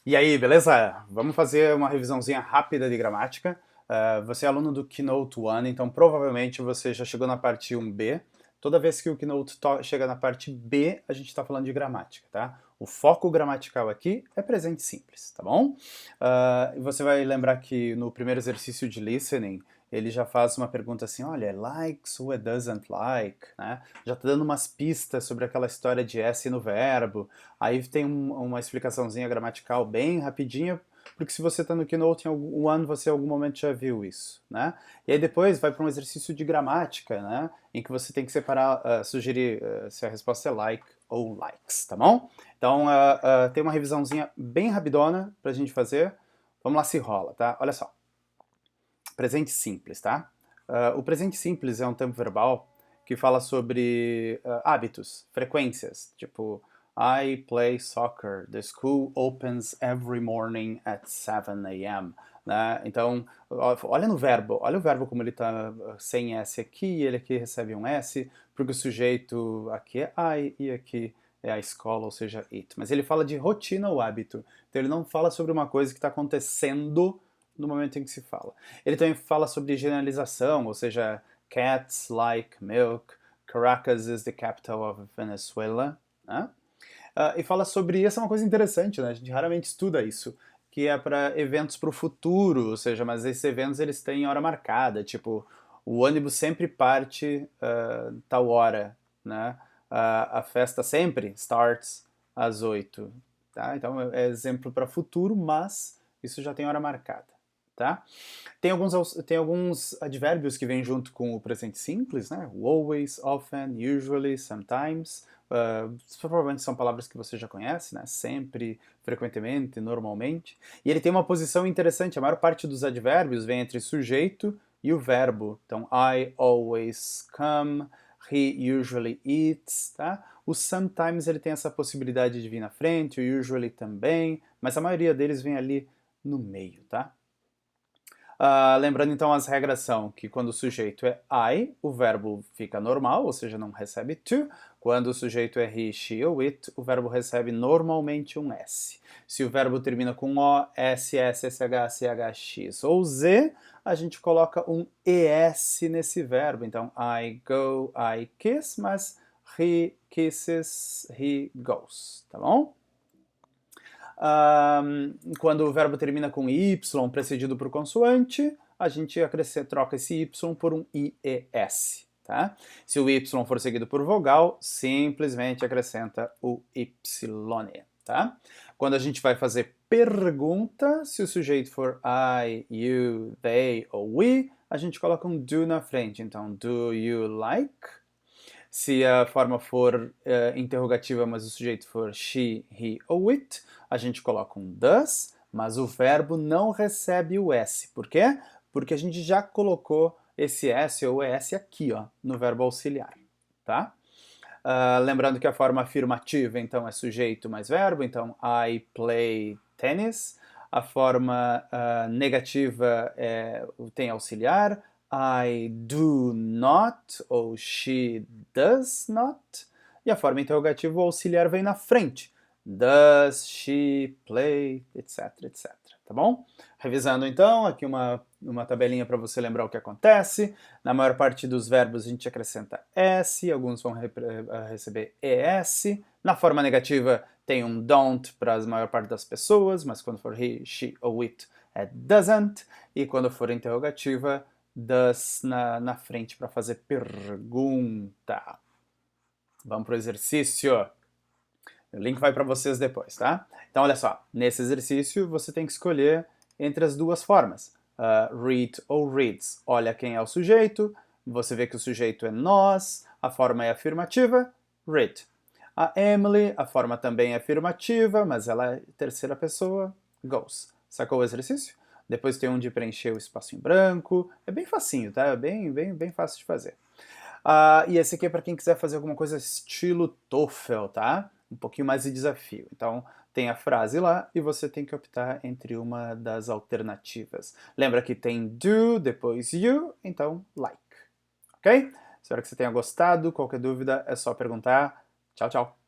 E aí, beleza? Vamos fazer uma revisãozinha rápida de gramática. Você é aluno do Keynote 1, então provavelmente você já chegou na parte 1B. Toda vez que o Keynote chega na parte B, a gente está falando de gramática, tá? O foco gramatical aqui é presente simples, tá bom? E você vai lembrar que no primeiro exercício de listening, ele já faz uma pergunta assim, olha, likes ou doesn't like, né? Já tá dando umas pistas sobre aquela história de S no verbo. Aí tem uma explicaçãozinha gramatical bem rapidinha, porque se você está no Keynote em algum ano, você em algum momento já viu isso, né? E aí depois vai para um exercício de gramática, né? Em que você tem que separar, sugerir se a resposta é like ou likes, tá bom? Então tem uma revisãozinha bem rapidona para a gente fazer. Vamos lá se rola, tá? Olha só. Presente simples, tá? O presente simples é um tempo verbal que fala sobre hábitos, frequências, tipo I play soccer, the school opens every morning at 7 a.m. Né? Então, olha no verbo, olha o verbo como ele está sem S aqui, ele aqui recebe um S, porque o sujeito aqui é I e aqui é a escola, ou seja, it. Mas ele fala de rotina ou hábito, então ele não fala sobre uma coisa que está acontecendo no momento em que se fala. Ele também fala sobre generalização, ou seja, cats like milk, Caracas is the capital of Venezuela, né? E fala sobre, essa é uma coisa interessante, né? A gente raramente estuda isso, que é para eventos para o futuro, ou seja, mas esses eventos eles têm hora marcada, tipo, o ônibus sempre parte tal hora, né? A festa sempre starts às 8, tá? Então é exemplo para futuro, mas isso já tem hora marcada, tá? Tem alguns advérbios que vêm junto com o presente simples, né? O always, often, usually, sometimes. Provavelmente são palavras que você já conhece, né? Sempre, frequentemente, normalmente. E ele tem uma posição interessante. A maior parte dos advérbios vem entre sujeito e o verbo. Então, I always come, he usually eats, tá? O sometimes ele tem essa possibilidade de vir na frente, o usually também, mas a maioria deles vem ali no meio, tá? Lembrando então as regras são que quando o sujeito é I, o verbo fica normal, ou seja, não recebe to. Quando o sujeito é he, she ou it, o verbo recebe normalmente um S. Se o verbo termina com O, S, S, SH, CH, X ou Z, a gente coloca um ES nesse verbo. Então, I go, I kiss, mas he kisses, he goes, tá bom? Quando o verbo termina com y, precedido por consoante, a gente troca esse y por um ies. Tá? Se o y for seguido por vogal, simplesmente acrescenta o y. Tá? Quando a gente vai fazer pergunta, se o sujeito for I, you, they ou we, a gente coloca um do na frente. Então, do you like? Se a forma for interrogativa, mas o sujeito for she, he ou it, a gente coloca um does, mas o verbo não recebe o S. Por quê? Porque a gente já colocou esse S ou S aqui, ó, no verbo auxiliar, tá? Lembrando que a forma afirmativa, então, é sujeito mais verbo, então I play tennis. A forma negativa tem auxiliar, I do not, ou she does not. E a forma interrogativa, o auxiliar vem na frente. Does she play, etc, etc. Tá bom? Revisando então, aqui uma tabelinha para você lembrar o que acontece. Na maior parte dos verbos a gente acrescenta S, alguns vão receber ES. Na forma negativa tem um don't para a maior parte das pessoas, mas quando for he, she ou it é doesn't. E quando for interrogativa, does na frente para fazer pergunta. Vamos para o exercício. O link vai para vocês depois, tá? Então, olha só. Nesse exercício, você tem que escolher entre as duas formas. Read ou reads. Olha quem é o sujeito. Você vê que o sujeito é nós. A forma é afirmativa. Read. A Emily, a forma também é afirmativa, mas ela é terceira pessoa. Goes. Sacou o exercício? Depois tem um de preencher o espaço em branco. É bem facinho, tá? É bem fácil de fazer. E esse aqui é para quem quiser fazer alguma coisa estilo TOEFL, tá? Um pouquinho mais de desafio. Então, tem a frase lá e você tem que optar entre uma das alternativas. Lembra que tem do, depois you, então like. Ok? Espero que você tenha gostado. Qualquer dúvida é só perguntar. Tchau, tchau.